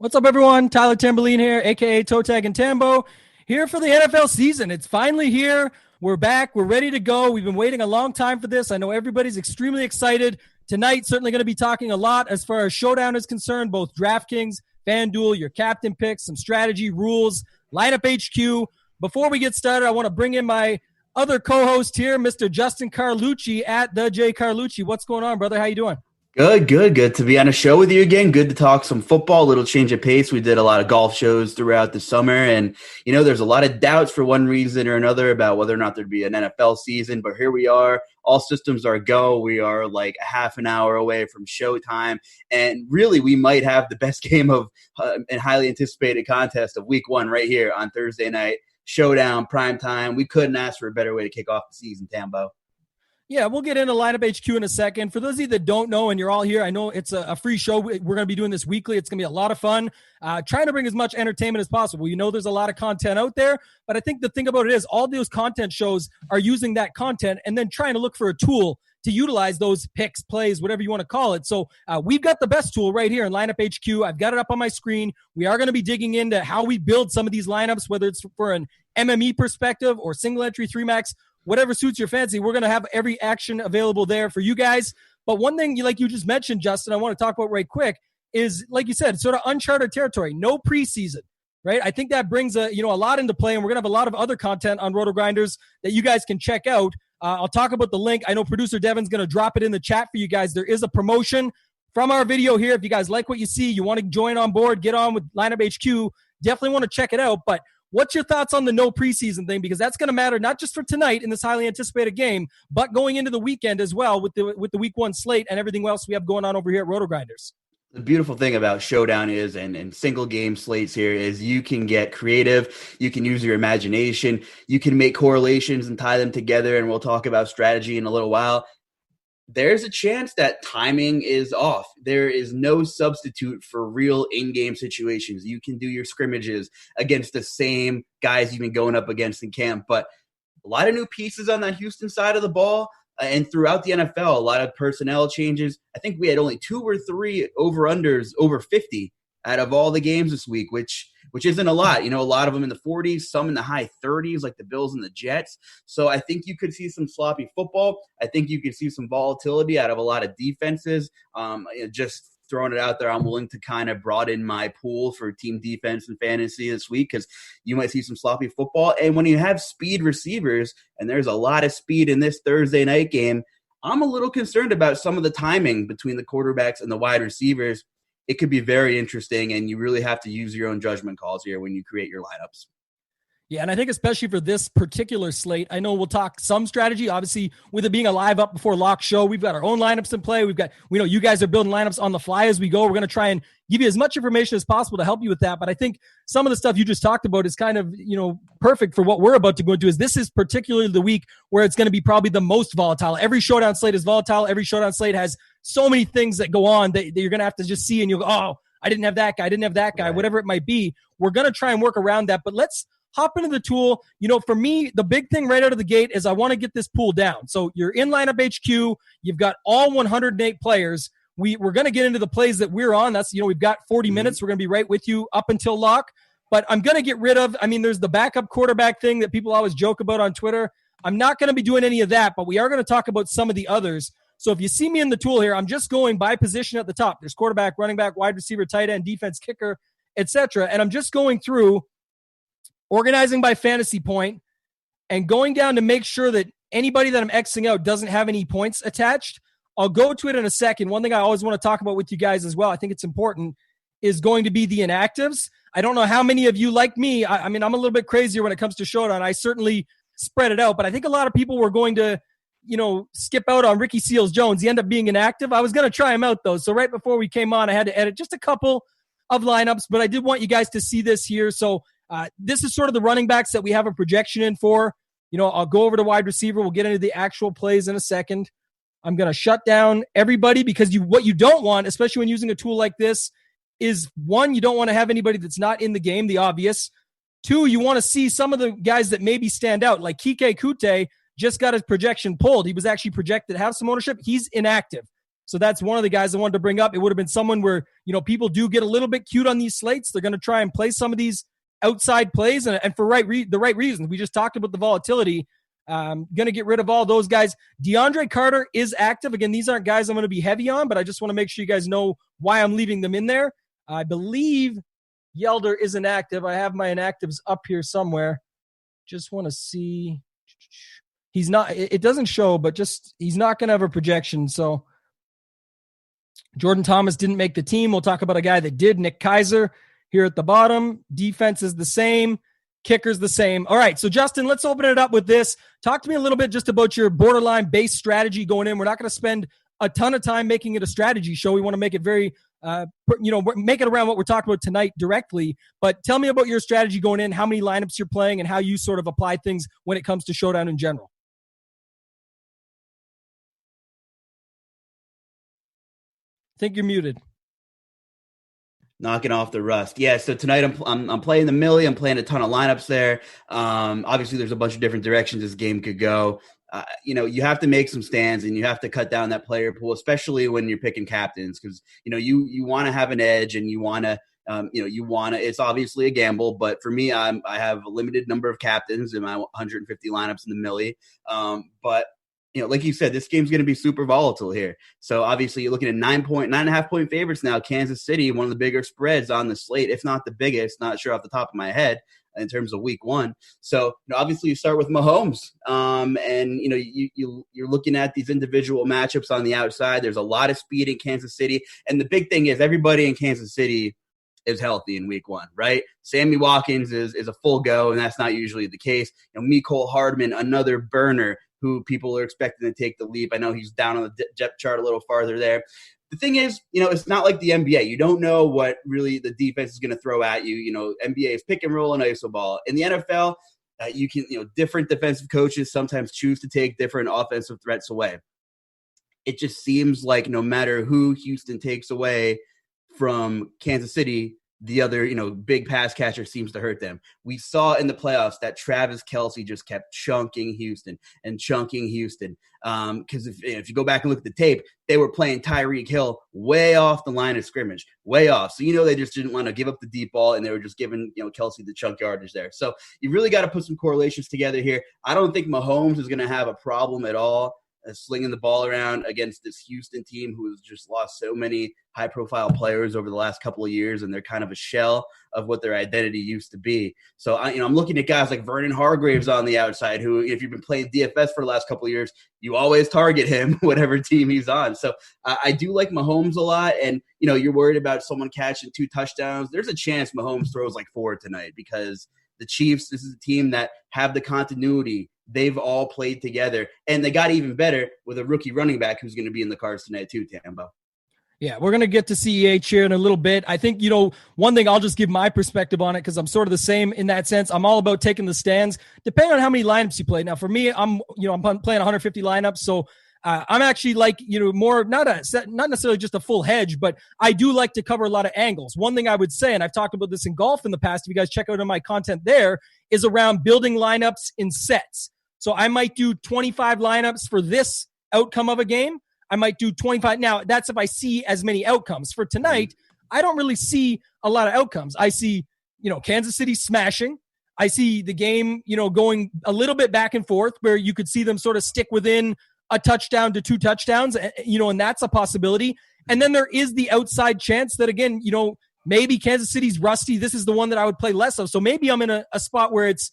What's up, everyone? Tyler Tamboline here, a.k.a. Toe Tag and Tambo, here for the NFL season. It's finally here. We're back. We're ready to go. We've been waiting a long time for this. I know everybody's extremely excited. Tonight, certainly going to be talking a lot as far as Showdown is concerned, both DraftKings, FanDuel, your captain picks, some strategy, rules, lineup HQ. Before we get started, I want to bring in my other co-host here, Mr. Justin Carlucci at the J Carlucci. What's going on, brother? How you doing? Good to be on a show with you again. Good to talk some football, a little change of pace. We did a lot of golf shows throughout the summer, and there's a lot of doubts for one reason or another about whether or not there'd be an NFL season, but here we are. All systems are go. We are like a half an hour away from showtime, and really we might have the best game of and highly anticipated contest of week one right here on Thursday night. Showdown, prime time. We couldn't ask for a better way to kick off the season, Tambo. Yeah, we'll get into lineup HQ in a second. For those of you that don't know and you're all here, I know it's a free show. We're going to be doing this weekly. It's going to be a lot of fun. Trying to bring as much entertainment as possible. There's a lot of content out there, but I think the thing about it is all those content shows are using that content and then trying to look for a tool to utilize those picks, plays, whatever you want to call it. So we've got the best tool right here in lineup HQ. I've got it up on my screen. We are going to be digging into how we build some of these lineups, whether it's for an MME perspective or single entry 3-max, whatever suits your fancy. We're going to have every action available there for you guys. But one thing, like you just mentioned, Justin, I want to talk about right quick is, like you said, sort of uncharted territory. No preseason, right? I think that brings a lot into play, and we're going to have a lot of other content on RotoGrinders that you guys can check out. I'll talk about the link. I know producer Devin's going to drop it in the chat for you guys. There is a promotion from our video here. If you guys like what you see, you want to join on board, get on with Lineup HQ, definitely want to check it out. But what's your thoughts on the no preseason thing? Because that's going to matter not just for tonight in this highly anticipated game, but going into the weekend as well with the week one slate and everything else we have going on over here at RotoGrinders. The beautiful thing about Showdown is, and single game slates here, is you can get creative. You can use your imagination. You can make correlations and tie them together, and we'll talk about strategy in a little while. There's a chance that timing is off. There is no substitute for real in-game situations. You can do your scrimmages against the same guys you've been going up against in camp, but a lot of new pieces on that Houston side of the ball. And throughout the NFL, a lot of personnel changes. I think we had only 2 or 3 over-unders over 50 out of all the games this week, which isn't a lot. A lot of them in the 40s, some in the high 30s, like the Bills and the Jets. So I think you could see some sloppy football. I think you could see some volatility out of a lot of defenses. Just throwing it out there, I'm willing to kind of broaden my pool for team defense and fantasy this week because you might see some sloppy football. And when you have speed receivers, and there's a lot of speed in this Thursday night game, I'm a little concerned about some of the timing between the quarterbacks and the wide receivers. It could be very interesting, and you really have to use your own judgment calls here when you create your lineups. Yeah, and I think especially for this particular slate, I know we'll talk some strategy. Obviously, with it being a live up before lock show, we've got our own lineups in play. We know you guys are building lineups on the fly as we go. We're going to try and give you as much information as possible to help you with that. But I think some of the stuff you just talked about is kind of, perfect for what we're about to go into. Is this is particularly the week where it's going to be probably the most volatile. Every showdown slate is volatile. Every showdown slate has so many things that go on that you're going to have to just see, and you'll go, oh, I didn't have that guy. I didn't have that guy, right. Whatever it might be. We're going to try and work around that. But let's hop into the tool. For me, the big thing right out of the gate is I want to get this pool down. So you're in lineup HQ. You've got all 108 players. We're going to get into the plays that we're on. That's, we've got 40 minutes. We're going to be right with you up until lock. But I'm going to get rid of, there's the backup quarterback thing that people always joke about on Twitter. I'm not going to be doing any of that, but we are going to talk about some of the others. So if you see me in the tool here, I'm just going by position at the top. There's quarterback, running back, wide receiver, tight end, defense, kicker, etc. And I'm just going through organizing by fantasy point and going down to make sure that anybody that I'm Xing out doesn't have any points attached. I'll go to it in a second. One thing I always want to talk about with you guys as well, I think it's important, is going to be the inactives. I don't know how many of you like me. I'm a little bit crazier when it comes to Showdown. I certainly spread it out, but I think a lot of people were going to, skip out on Ricky Seals-Jones. He ended up being inactive. I was going to try him out, though. So right before we came on, I had to edit just a couple of lineups, but I did want you guys to see this here. So this is sort of the running backs that we have a projection in for. I'll go over to wide receiver. We'll get into the actual plays in a second. I'm going to shut down everybody because what you don't want, especially when using a tool like this, is one, you don't want to have anybody that's not in the game, the obvious. Two, you want to see some of the guys that maybe stand out, like Kike Kute just got his projection pulled. He was actually projected to have some ownership. He's inactive. So that's one of the guys I wanted to bring up. It would have been someone where, people do get a little bit cute on these slates. They're going to try and play some of these outside plays and for the right reasons. We just talked about the volatility. Going to get rid of all those guys. DeAndre Carter is active. Again, these aren't guys I'm going to be heavy on, but I just want to make sure you guys know why I'm leaving them in there. I believe Yelder isn't active. I have my inactives up here somewhere. Just want to see. He's not, it doesn't show, but he's not going to have a projection. So Jordan Thomas didn't make the team. We'll talk about a guy that did, Nick Kaiser, here at the bottom. Defense is the same. Kicker's the same. All right, so Justin, let's open it up with this. Talk to me a little bit just about your borderline base strategy going in. We're not going to spend a ton of time making it a strategy show. We want to make it very, make it around what we're talking about tonight directly. But tell me about your strategy going in, how many lineups you're playing, and how you sort of apply things when it comes to Showdown in general. I think you're muted. Knocking off the rust. Yeah, so tonight I'm playing the Millie. I'm playing a ton of lineups there. Obviously, there's a bunch of different directions this game could go. You have to make some stands and you have to cut down that player pool, especially when you're picking captains, because you want to have an edge and you want to. It's obviously a gamble, but for me, I have a limited number of captains in my 150 lineups in the Millie. But like you said, this game's going to be super volatile here. So obviously you're looking at 9.5 point favorites now. Kansas City, one of the bigger spreads on the slate, if not the biggest, not sure off the top of my head in terms of week one. So obviously you start with Mahomes, and you're looking at these individual matchups on the outside. There's a lot of speed in Kansas City. And the big thing is everybody in Kansas City is healthy in week one, right? Sammy Watkins is a full go, and that's not usually the case. Mecole Hardman, another burner, who people are expecting to take the leap. I know he's down on the depth chart a little farther there. The thing is, it's not like the NBA. You don't know what really the defense is going to throw at you. NBA is pick and roll and iso ball. In the NFL, you can, different defensive coaches sometimes choose to take different offensive threats away. It just seems like no matter who Houston takes away from Kansas City, the other, big pass catcher seems to hurt them. We saw in the playoffs that Travis Kelce just kept chunking Houston. Because if you go back and look at the tape, they were playing Tyreek Hill way off the line of scrimmage, way off. So, they just didn't want to give up the deep ball, and they were just giving, Kelce the chunk yardage there. So you really got to put some correlations together here. I don't think Mahomes is going to have a problem at all slinging the ball around against this Houston team who has just lost so many high-profile players over the last couple of years, and they're kind of a shell of what their identity used to be. So, I'm looking at guys like Vernon Hargreaves on the outside who, if you've been playing DFS for the last couple of years, you always target him, whatever team he's on. So I do like Mahomes a lot, and, you're worried about someone catching 2 touchdowns. There's a chance Mahomes throws like 4 tonight because the Chiefs, this is a team that have the continuity. They've all played together, and they got even better with a rookie running back who's going to be in the cards tonight too, Tambo. Yeah, we're going to get to CEH here in a little bit. I think, one thing, I'll just give my perspective on it because I'm sort of the same in that sense. I'm all about taking the stands, depending on how many lineups you play. Now, for me, I'm playing 150 lineups, so I'm actually like, more, not necessarily just a full hedge, but I do like to cover a lot of angles. One thing I would say, and I've talked about this in golf in the past, if you guys check out my content there, is around building lineups in sets. So I might do 25 lineups for this outcome of a game. I might do 25. Now, that's if I see as many outcomes. For tonight, I don't really see a lot of outcomes. I see, Kansas City smashing. I see the game, going a little bit back and forth where you could see them sort of stick within a touchdown to 2 touchdowns, and that's a possibility. And then there is the outside chance that, again, maybe Kansas City's rusty. This is the one that I would play less of. So maybe I'm in a spot where it's,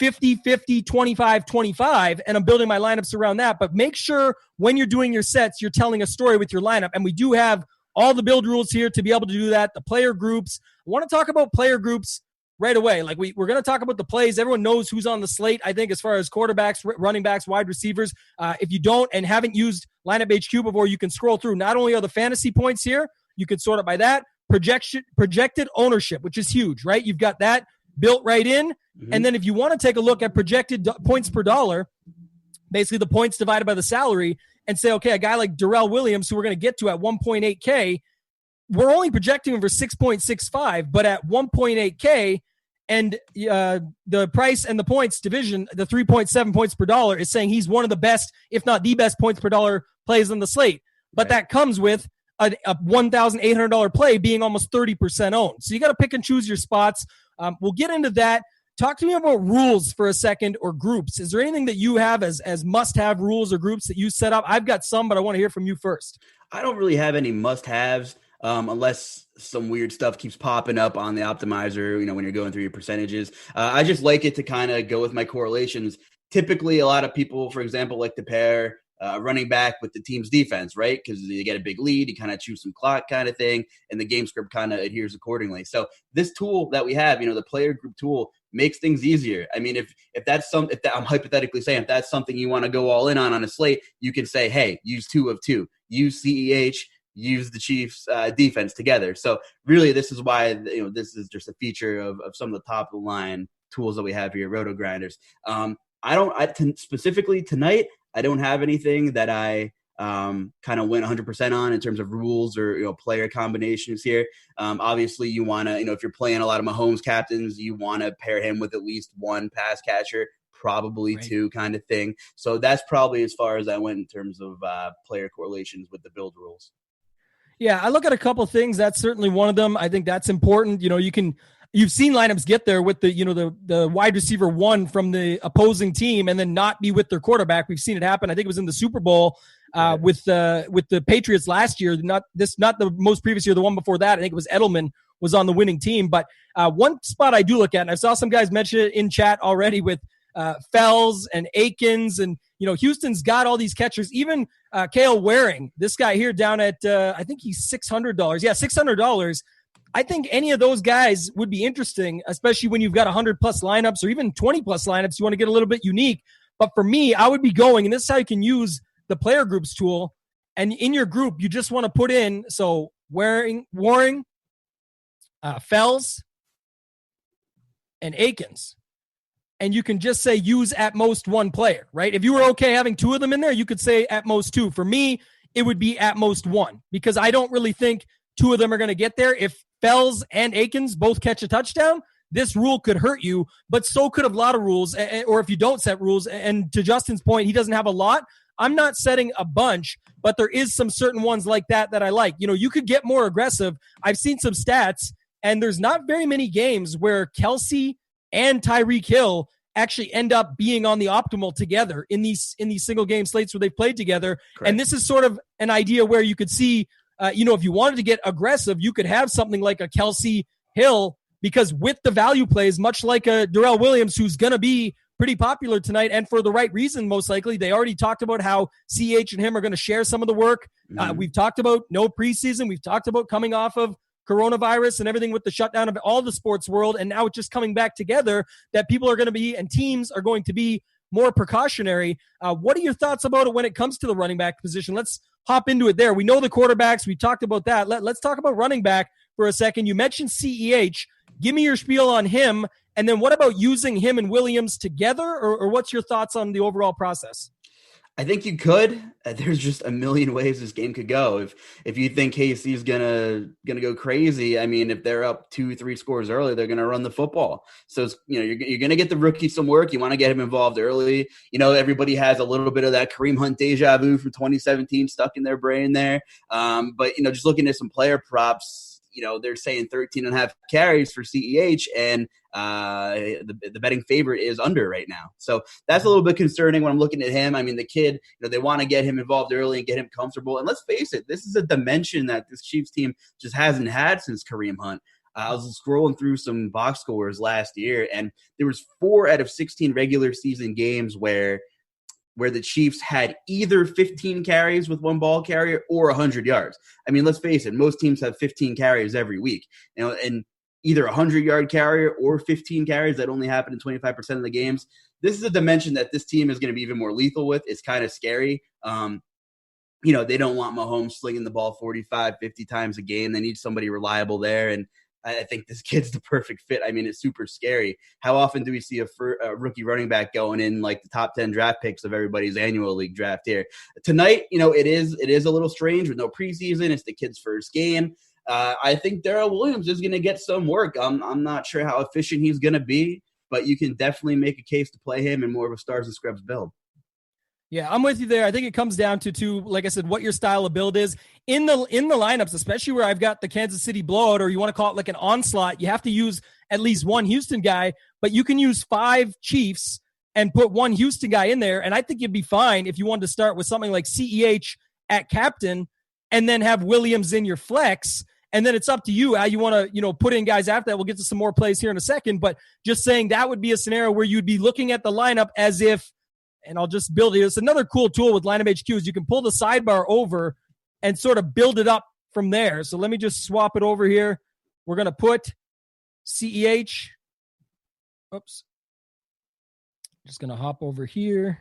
50-50, 25-25, and I'm building my lineups around that. But make sure when you're doing your sets, you're telling a story with your lineup. And we do have all the build rules here to be able to do that. The player groups. I want to talk about player groups right away. Like we're going to talk about the plays. Everyone knows who's on the slate, I think, as far as quarterbacks, running backs, wide receivers. If you don't and haven't used Lineup HQ before, you can scroll through. Not only are the fantasy points here, you can sort it by that. Projected ownership, which is huge, right? You've got that built right in. Mm-hmm. And then if you want to take a look at projected points per dollar, basically the points divided by the salary, and say, okay, a guy like Darrell Williams, who we're going to get to at 1.8K, we're only projecting him for 6.65, but at 1.8K, and the price and the points division, the 3.7 points per dollar, is saying he's one of the best, if not the best, points per dollar plays on the slate. but that comes with a $1,800 play being almost 30% owned. So you got to pick and choose your spots. We'll get into that. Talk to me about rules for a second, or groups. Is there anything that you have as must-have rules or groups that you set up? I've got some, but I want to hear from you first. I don't really have any must-haves unless some weird stuff keeps popping up on the optimizer, when you're going through your percentages. I just like it to kind of go with my correlations. Typically, a lot of people, for example, like to pair running back with the team's defense, right? Because you get a big lead, you kind of choose some clock kind of thing, and the game script kind of adheres accordingly. So this tool that we have, the player group tool, makes things easier. I mean, if I'm hypothetically saying, if that's something you want to go all in on a slate, you can say, hey, use 2 of 2, use CEH, use the Chiefs defense together. So really, this is why, this is just a feature of some of the top of the line tools that we have here, RotoGrinders. Specifically tonight, I don't have anything that I kind of went 100% on in terms of rules or player combinations here. Obviously, you want to, if you're playing a lot of Mahomes captains, you want to pair him with at least one pass catcher, probably right. 2 kind of thing. So that's probably as far as I went in terms of player correlations with the build rules. Yeah, I look at a couple of things. That's certainly one of them. I think that's important. You've seen lineups get there with the wide receiver 1 from the opposing team and then not be with their quarterback. We've seen it happen. I think it was in the Super Bowl with the Patriots last year. Not the most previous year, the one before that. I think it was Edelman was on the winning team. But one spot I do look at, and I saw some guys mention it in chat already with Fells and Akins, and Houston's got all these catchers. Even Kale Waring, this guy here down at I think he's $600. Yeah, $600. I think any of those guys would be interesting, especially when you've got 100 plus lineups or even 20 plus lineups. You want to get a little bit unique. But for me, I would be going, and this is how you can use the player groups tool. And in your group, you just want to put in, so Waring, Fells, and Akins. And you can just say use at most 1 player, right? If you were okay having 2 of them in there, you could say at most 2. For me, it would be at most 1 because I don't really think 2 of them are going to get there. If Fells and Akins both catch a touchdown, this rule could hurt you, but so could a lot of rules, or if you don't set rules. And to Justin's point, he doesn't have a lot. I'm not setting a bunch, but there is some certain ones like that I like. You could get more aggressive. I've seen some stats, and there's not very many games where Kelsey and Tyreek Hill actually end up being on the optimal together in these single game slates where they've played together. Correct. And this is sort of an idea where you could see, if you wanted to get aggressive, you could have something like a Kelsey Hill, because with the value plays, much like a Darrell Williams, who's going to be pretty popular tonight, and for the right reason, most likely. They already talked about how CH and him are going to share some of the work. Mm-hmm. We've talked about no preseason. We've talked about coming off of coronavirus and everything with the shutdown of all the sports world, and now it's just coming back together that people are going to be, and teams are going to be more precautionary. What are your thoughts about it when it comes to the running back position? Let's hop into it there. We know the quarterbacks. We talked about that. Let's talk about running back for a second. You mentioned CEH. Give me your spiel on him, and then what about using him and Williams together, or what's your thoughts on the overall process? I think you could. There's just a million ways this game could go. If you think KC's gonna go crazy, I mean, if they're up 2-3 scores early, they're gonna run the football. So it's, you're gonna get the rookie some work. You want to get him involved early. Everybody has a little bit of that Kareem Hunt deja vu from 2017 stuck in their brain there. But just looking at some player props, they're saying 13.5 carries for CEH, and the betting favorite is under right now. So that's a little bit concerning when I'm looking at him. I mean, the kid, they want to get him involved early and get him comfortable. And let's face it, this is a dimension that this Chiefs team just hasn't had since Kareem Hunt. I was scrolling through some box scores last year, and there was 4 out of 16 regular season games where the Chiefs had either 15 carries with 1 ball carrier or 100 yards. I mean, let's face it, most teams have 15 carries every week. And either a 100-yard carrier or 15 carries that only happen in 25% of the games. This is a dimension that this team is going to be even more lethal with. It's kind of scary. They don't want Mahomes slinging the ball 45, 50 times a game. They need somebody reliable there, and I think this kid's the perfect fit. I mean, it's super scary. How often do we see a rookie running back going in like the top 10 draft picks of everybody's annual league draft here? Tonight, it is a little strange with no preseason. It's the kid's first game. I think Darrell Williams is going to get some work. I'm not sure how efficient he's going to be, but you can definitely make a case to play him in more of a stars and scrubs build. Yeah, I'm with you there. I think it comes down to like I said, what your style of build is in the lineups, especially where I've got the Kansas City blowout, or you want to call it like an onslaught. You have to use at least one Houston guy, but you can use 5 Chiefs and put one Houston guy in there. And I think you'd be fine if you wanted to start with something like CEH at captain and then have Williams in your flex. And then it's up to you how you want to, put in guys after that. We'll get to some more plays here in a second, but just saying that would be a scenario where you'd be looking at the lineup as if, and I'll just build it. It's another cool tool with Lineup HQ is you can pull the sidebar over and sort of build it up from there. So let me just swap it over here. We're going to put CEH. Oops. Just going to hop over here.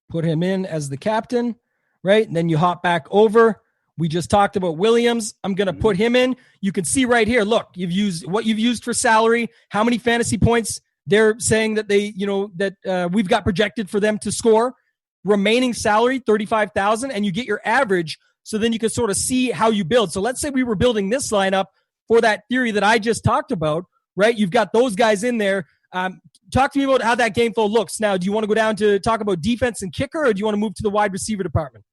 Put him in as the captain, right? And then you hop back over. We just talked about Williams. I'm going to put him in. You can see right here, look, you've used what you've used for salary, how many fantasy points they're saying that we've got projected for them to score. Remaining salary, 35,000, and you get your average. So then you can sort of see how you build. So let's say we were building this lineup for that theory that I just talked about, right? You've got those guys in there. Talk to me about how that game flow looks. Now, do you want to go down to talk about defense and kicker, or do you want to move to the wide receiver department?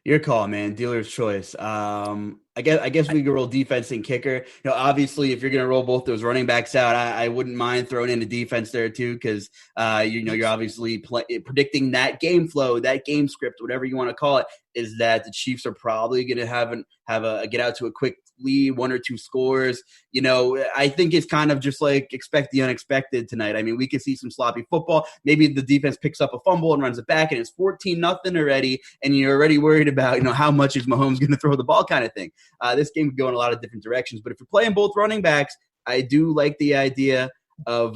Your call, man. Dealer's choice. I guess we could roll defense and kicker. Obviously, if you're going to roll both those running backs out, I wouldn't mind throwing in a defense there too, because you're obviously predicting that game flow, that game script, whatever you want to call it, is that the Chiefs are probably going to have a get out to a quick lead, 1 or 2 scores. I think it's kind of just like expect the unexpected tonight. I mean, we could see some sloppy football. Maybe the defense picks up a fumble and runs it back, and it's 14-0 already, and you're already worried about how much is Mahomes going to throw the ball kind of thing. This game could go in a lot of different directions, but if you're playing both running backs, I do like the idea of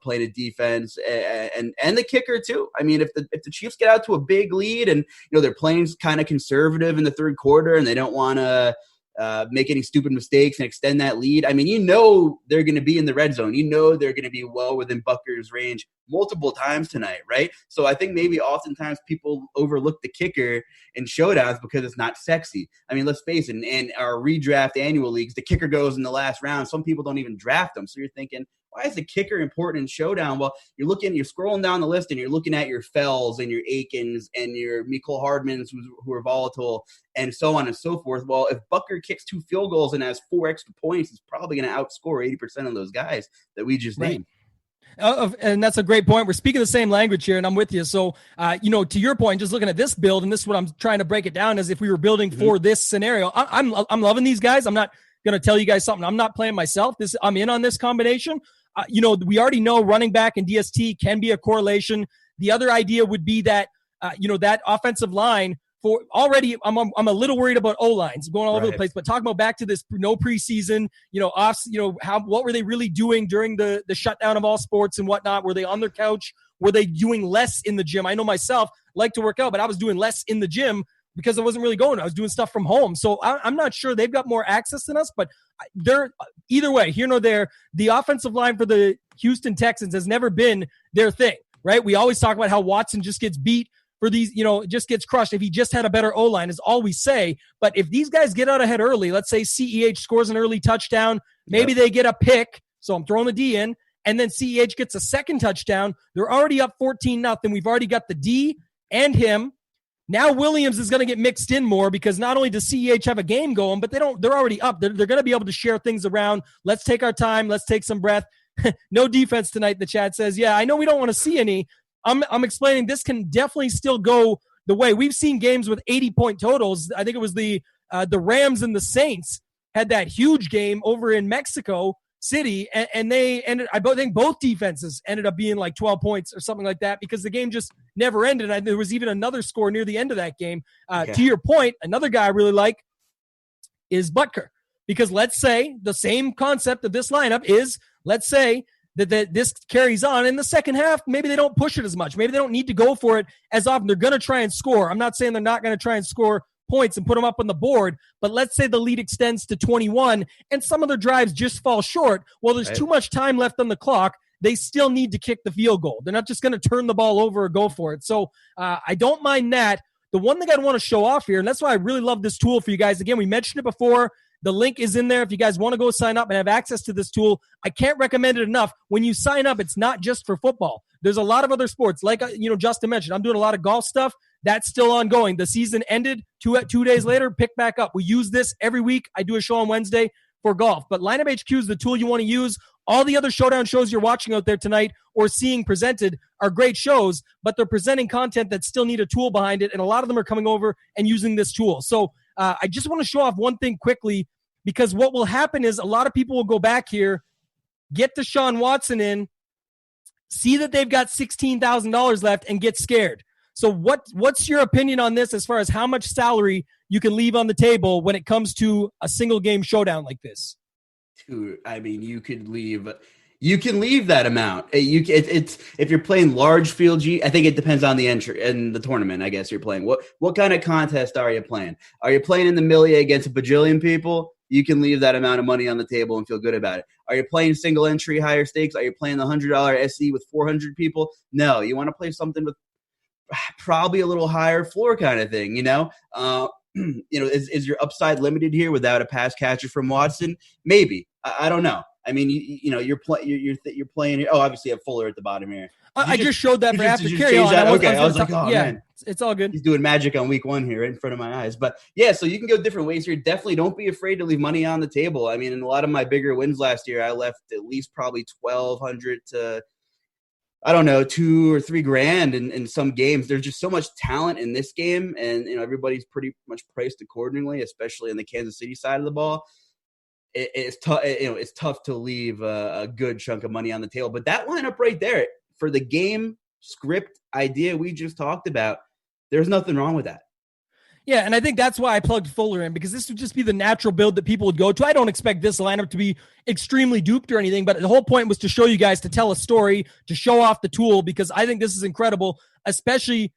playing a defense and the kicker too. I mean, if the Chiefs get out to a big lead and they're playing kind of conservative in the third quarter and they don't want to make any stupid mistakes and extend that lead. I mean, they're going to be in the red zone. They're going to be well within Butker's range multiple times tonight, right? So I think maybe oftentimes people overlook the kicker in showdowns because it's not sexy. I mean, let's face it, in our redraft annual leagues, the kicker goes in the last round. Some people don't even draft them. So you're thinking, why is the kicker important in showdown? Well, you're scrolling down the list and you're looking at your Fells and your Aikens and your Mecole Hardmans who are volatile and so on and so forth. Well, if Butker kicks 2 field goals and has 4 extra points, it's probably going to outscore 80% of those guys that we just named. And that's a great point. We're speaking the same language here, and I'm with you. So, to your point, just looking at this build, and this is what I'm trying to break it down, as if we were building for this scenario. I'm loving these guys. I'm not going to tell you guys something I'm not playing myself. I'm in on this combination. We already know running back and DST can be a correlation. The other idea would be that, that offensive line for already, I'm a little worried about O-lines going all over the place, but talking about back to this no preseason, what were they really doing during the shutdown of all sports and whatnot? Were they on their couch? Were they doing less in the gym? I know myself like to work out, but I was doing less in the gym because I wasn't really going. I was doing stuff from home. So I'm not sure they've got more access than us, but they're either way, here nor there. The offensive line for the Houston Texans has never been their thing, right? We always talk about how Watson just gets beat for these, just gets crushed. If he just had a better O-line is all we say. But if these guys get out ahead early, let's say CEH scores an early touchdown, maybe they get a pick. So I'm throwing the D in, and then CEH gets a second touchdown. They're already up 14-0. We've already got the D and him. Now Williams is going to get mixed in more because not only does CEH have a game going, but they're already up. They're going to be able to share things around. Let's take our time. Let's take some breath. No defense tonight, the chat says. Yeah, I know we don't want to see any. I'm explaining this can definitely still go the way. We've seen games with 80-point totals. I think it was the Rams and the Saints had that huge game over in Mexico City, and they ended. I think both defenses ended up being like 12 points or something like that because the game just never ended. And there was even another score near the end of that game. To your point, another guy I really like is Butker, because let's say the same concept of this lineup is, let's say that this carries on in the second half. Maybe they don't push it as much. Maybe they don't need to go for it as often. They're going to try and score. I'm not saying they're not going to try and score points and put them up on the board, but let's say the lead extends to 21 and some of their drives just fall short. Well, there's too much time left on the clock. They still need to kick the field goal. They're not just going to turn the ball over or go for it. So I don't mind that. The one thing I'd want to show off here, and that's why I really love this tool for you guys. Again, we mentioned it before. The link is in there if you guys want to go sign up and have access to this tool. I can't recommend it enough. When you sign up, it's not just for football. There's a lot of other sports. Like, Justin mentioned, I'm doing a lot of golf stuff. That's still ongoing. The season ended 2 days later, pick back up. We use this every week. I do a show on Wednesday for golf. But Lineup HQ is the tool you want to use. All the other showdown shows you're watching out there tonight or seeing presented are great shows, but they're presenting content that still need a tool behind it, and a lot of them are coming over and using this tool. So I just want to show off one thing quickly, because what will happen is a lot of people will go back here, get Deshaun Watson in, see that they've got $16,000 left, and get scared. So what's your opinion on this as far as how much salary you can leave on the table when it comes to a single game showdown like this? Dude, I mean, you can leave that amount. It's if you're playing large field G, I think it depends on the entry and the tournament. I guess you're playing. What kind of contest are you playing? Are you playing in the Millia against a bajillion people? You can leave that amount of money on the table and feel good about it. Are you playing single entry, higher stakes? Are you playing the $100 SE with 400 people? No, you want to play something with probably a little higher floor kind of thing. Is your upside limited here without a pass catcher from Watson? Maybe. I don't know. I mean, you're playing. Oh, obviously, you have Fuller at the bottom here. I just showed that for after. Carry on. I was like, oh, yeah, man. It's all good. He's doing magic on week 1 here right in front of my eyes. But, yeah, so you can go different ways here. Definitely don't be afraid to leave money on the table. I mean, in a lot of my bigger wins last year, I left at least probably $1,200 to, I don't know, $2,000 or $3,000 in some games. There's just so much talent in this game, and everybody's pretty much priced accordingly, especially in the Kansas City side of the ball. It's tough. It's tough to leave a good chunk of money on the table. But that lineup right there for the game script idea we just talked about, there's nothing wrong with that. Yeah, and I think that's why I plugged Fuller in, because this would just be the natural build that people would go to. I don't expect this lineup to be extremely duped or anything, but the whole point was to show you guys, to tell a story, to show off the tool, because I think this is incredible, especially,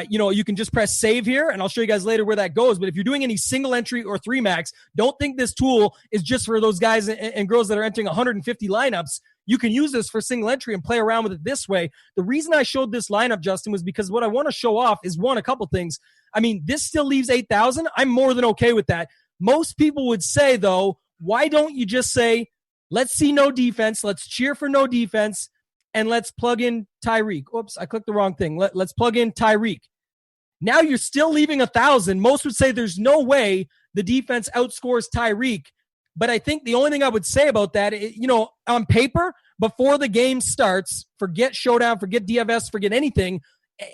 you can just press save here, and I'll show you guys later where that goes. But if you're doing any single entry or 3 max, don't think this tool is just for those guys and girls that are entering 150 lineups. You can use this for single entry and play around with it this way. The reason I showed this lineup, Justin, was because what I want to show off is, one, a couple things. I mean, this still leaves 8,000. I'm more than okay with that. Most people would say, though, why don't you just say, let's see no defense, let's cheer for no defense, and let's plug in Tyreek. Oops, I clicked the wrong thing. Let's plug in Tyreek. Now you're still leaving 1,000. Most would say there's no way the defense outscores Tyreek. But I think the only thing I would say about that, on paper, before the game starts, forget showdown, forget DFS, forget anything,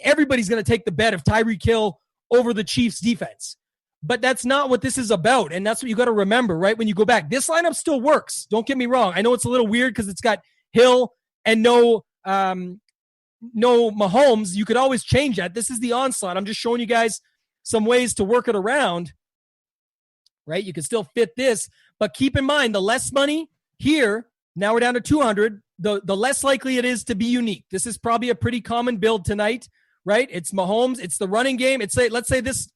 everybody's going to take the bet of Tyreek Hill over the Chiefs defense. But that's not what this is about, and that's what you got to remember, right? When you go back, this lineup still works. Don't get me wrong. I know it's a little weird because it's got Hill and no Mahomes. You could always change that. This is the onslaught. I'm just showing you guys some ways to work it around, right? You can still fit this, but keep in mind, the less money here, now we're down to 200, the less likely it is to be unique. This is probably a pretty common build tonight, right? It's Mahomes. It's the running game. Let's say this,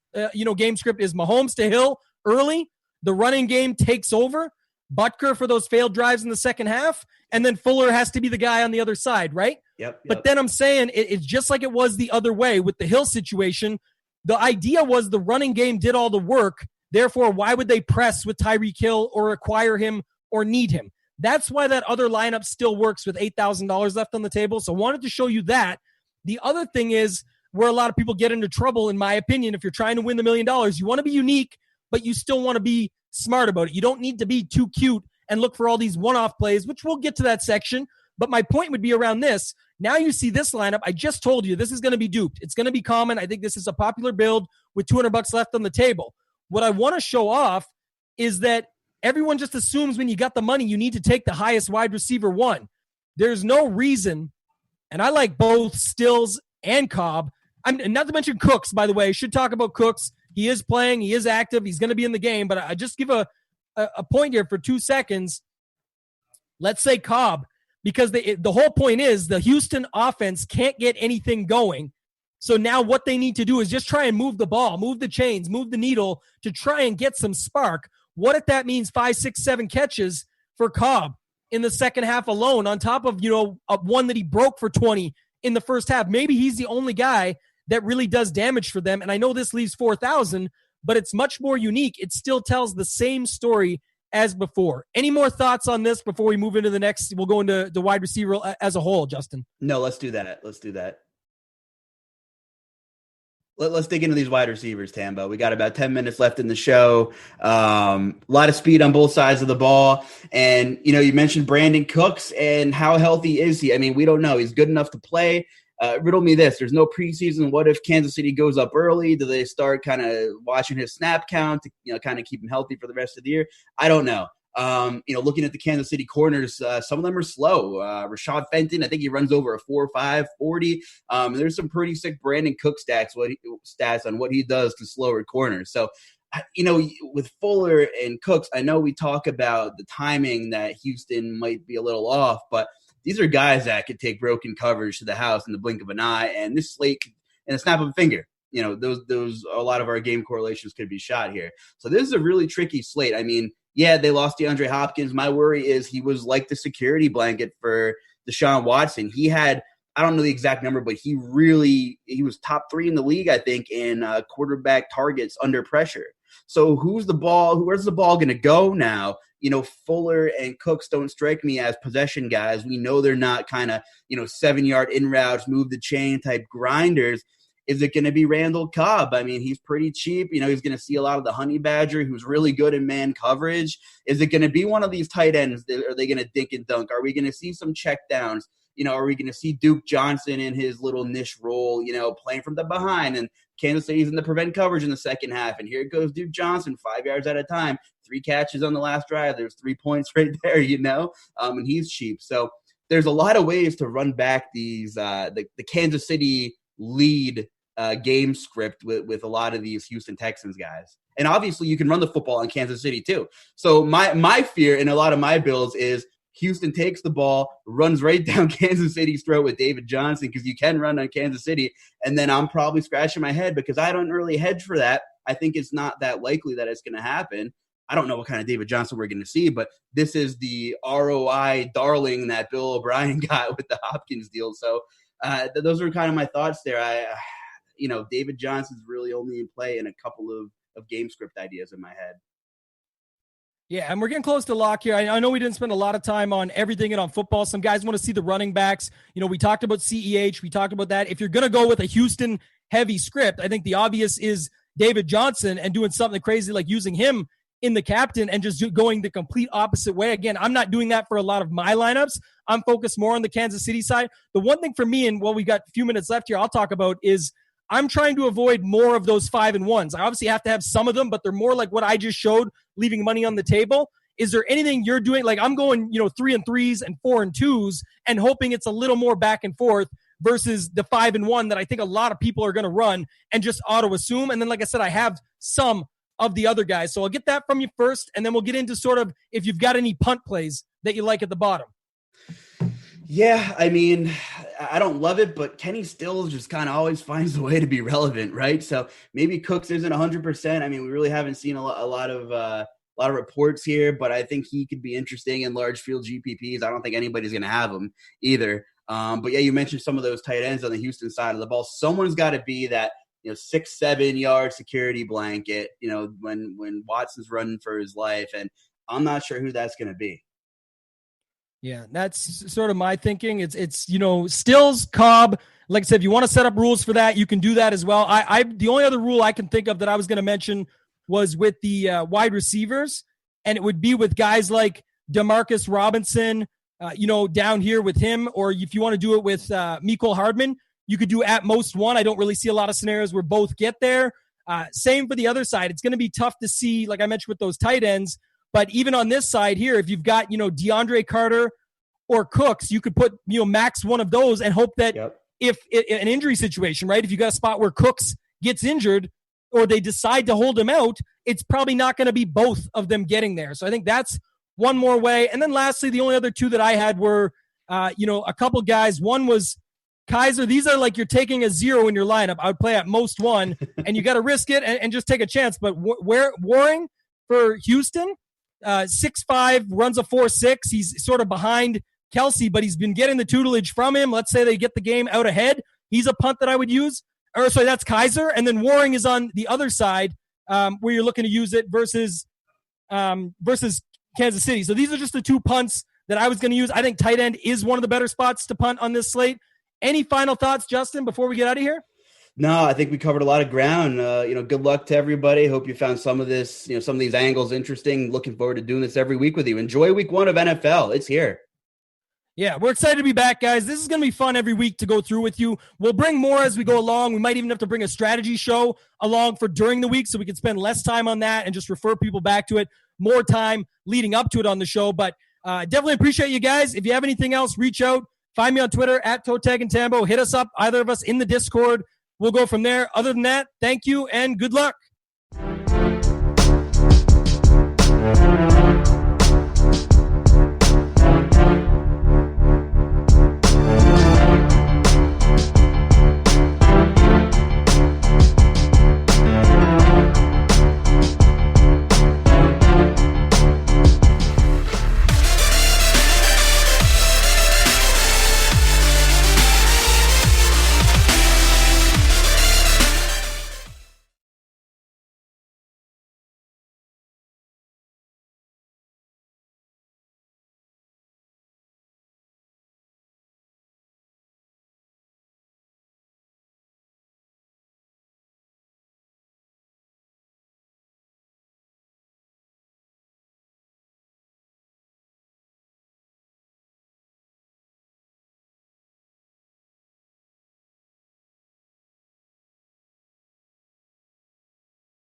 game script is Mahomes to Hill early. The running game takes over. Butker for those failed drives in the second half. And then Fuller has to be the guy on the other side, right? Yep. But then I'm saying it's just like it was the other way with the Hill situation. The idea was the running game did all the work. Therefore, why would they press with Tyreek Hill or acquire him or need him? That's why that other lineup still works with $8,000 left on the table. So I wanted to show you that. The other thing is where a lot of people get into trouble, in my opinion, if you're trying to win the $1 million, you want to be unique, but you still want to be smart about it. You don't need to be too cute and look for all these one-off plays, which we'll get to that section. But my point would be around this. Now you see this lineup. I just told you this is going to be duped. It's going to be common. I think this is a popular build with $200 left on the table. What I want to show off is that everyone just assumes when you got the money, you need to take the highest wide receiver one. There's no reason, and I like both Stills and Cobb. And not to mention Cooks, by the way. I should talk about Cooks. He is playing. He is active. He's going to be in the game. But I just give a point here for 2 seconds. Let's say Cobb, because the whole point is the Houston offense can't get anything going. So now what they need to do is just try and move the ball, move the chains, move the needle to try and get some spark. What if that means 5, 6, 7 catches for Cobb in the second half alone, on top of, one that he broke for 20 in the first half? Maybe he's the only guy that really does damage for them. And I know this leaves 4,000, but it's much more unique. It still tells the same story as before. Any more thoughts on this before we move into the next? We'll go into the wide receiver as a whole, Justin. No, let's do that. Let's dig into these wide receivers, Tambo. We got about 10 minutes left in the show. A lot of speed on both sides of the ball. And, you mentioned Brandon Cooks, and how healthy is he? I mean, we don't know. He's good enough to play. Riddle me this. There's no preseason. What if Kansas City goes up early? Do they start kind of watching his snap count to, kind of keep him healthy for the rest of the year? I don't know. Looking at the Kansas City corners, some of them are slow. Rashad Fenton, I think he runs over a 4.5 40. There's some pretty sick Brandon Cook stats on what he does to slower corners. So, with Fuller and Cooks, I know we talk about the timing that Houston might be a little off, but these are guys that could take broken coverage to the house in the blink of an eye, and this slate, in a snap of a finger. Those a lot of our game correlations could be shot here. So this is a really tricky slate. I mean, yeah, they lost DeAndre Hopkins. My worry is he was like the security blanket for Deshaun Watson. He had, I don't know the exact number, but he was top 3 in the league, I think, in quarterback targets under pressure. So where's the ball going to go now? Fuller and Cooks don't strike me as possession guys. We know they're not kind of, 7-yard in routes, move the chain type grinders. Is it going to be Randall Cobb? I mean, he's pretty cheap. He's going to see a lot of the honey badger, who's really good in man coverage. Is it going to be one of these tight ends? Are they going to dink and dunk? Are we going to see some check downs? Are we going to see Duke Johnson in his little niche role, playing from the behind? And Kansas City's in the prevent coverage in the second half. And here goes Duke Johnson, 5 yards at a time, 3 catches on the last drive. There's 3 points right there, and he's cheap. So there's a lot of ways to run back these the Kansas City lead game script with a lot of these Houston Texans guys. And obviously you can run the football in Kansas City too. So my fear in a lot of my builds is Houston takes the ball, runs right down Kansas City's throat with David Johnson, because you can run on Kansas City. And then I'm probably scratching my head because I don't really hedge for that. I think it's not that likely that it's going to happen. I don't know what kind of David Johnson we're going to see, but this is the ROI darling that Bill O'Brien got with the Hopkins deal. So those are kind of my thoughts there. David Johnson's really only in play in a couple of game script ideas in my head. Yeah, and we're getting close to lock here. I know we didn't spend a lot of time on everything and on football. Some guys want to see the running backs. We talked about CEH. We talked about that. If you're going to go with a Houston-heavy script, I think the obvious is David Johnson and doing something crazy like using him in the captain and just going the complete opposite way. Again, I'm not doing that for a lot of my lineups. I'm focused more on the Kansas City side. The one thing for me, and we got a few minutes left here, I'll talk about is I'm trying to avoid more of those 5-and-1s. I obviously have to have some of them, but they're more like what I just showed, leaving money on the table. Is there anything you're doing? Like I'm going, 3-and-3s and 4-and-2s and hoping it's a little more back and forth versus the 5-and-1 that I think a lot of people are going to run and just auto assume. And then, like I said, I have some of the other guys. So I'll get that from you first, and then we'll get into sort of if you've got any punt plays that you like at the bottom. Yeah, I mean, I don't love it, but Kenny Stills just kind of always finds a way to be relevant, right? So maybe Cooks isn't 100%. I mean, we really haven't seen a lot of reports here, but I think he could be interesting in large field GPPs. I don't think anybody's going to have him either. But yeah, you mentioned some of those tight ends on the Houston side of the ball. Someone's got to be that 6-7 yard security blanket. When Watson's running for his life, and I'm not sure who that's going to be. Yeah, that's sort of my thinking. It's Stills, Cobb. Like I said, if you want to set up rules for that, you can do that as well. I the only other rule I can think of that I was going to mention was with the wide receivers, and it would be with guys like Demarcus Robinson, down here with him, or if you want to do it with Mecole Hardman, you could do at most one. I don't really see a lot of scenarios where both get there. Same for the other side. It's going to be tough to see, like I mentioned with those tight ends. But even on this side here, if you've got, DeAndre Carter or Cooks, you could put, max one of those and hope that if an injury situation, right, if you got a spot where Cooks gets injured or they decide to hold him out, it's probably not going to be both of them getting there. So I think that's one more way. And then lastly, the only other two that I had were, a couple guys. One was Kaiser. These are like you're taking a 0 in your lineup. I would play at most 1, and you got to risk it and just take a chance. But Waring for Houston, 6'5", runs a 4.6. He's sort of behind Kelsey, but he's been getting the tutelage from him. Let's say they get the game out ahead. He's a punt that I would use. Or sorry, that's Kaiser. And then Waring is on the other side where you're looking to use it versus Kansas City. So these are just the two punts that I was going to use. I think tight end is one of the better spots to punt on this slate. Any final thoughts, Justin, before we get out of here? No, I think we covered a lot of ground. Good luck to everybody. Hope you found some of this, some of these angles interesting. Looking forward to doing this every week with you. Enjoy week 1 of NFL. It's here. Yeah, we're excited to be back, guys. This is going to be fun every week to go through with you. We'll bring more as we go along. We might even have to bring a strategy show along for during the week so we can spend less time on that and just refer people back to it, more time leading up to it on the show. But definitely appreciate you guys. If you have anything else, reach out. Find me on Twitter at Totag and Tambo. Hit us up, either of us in the Discord. We'll go from there. Other than that, thank you and good luck.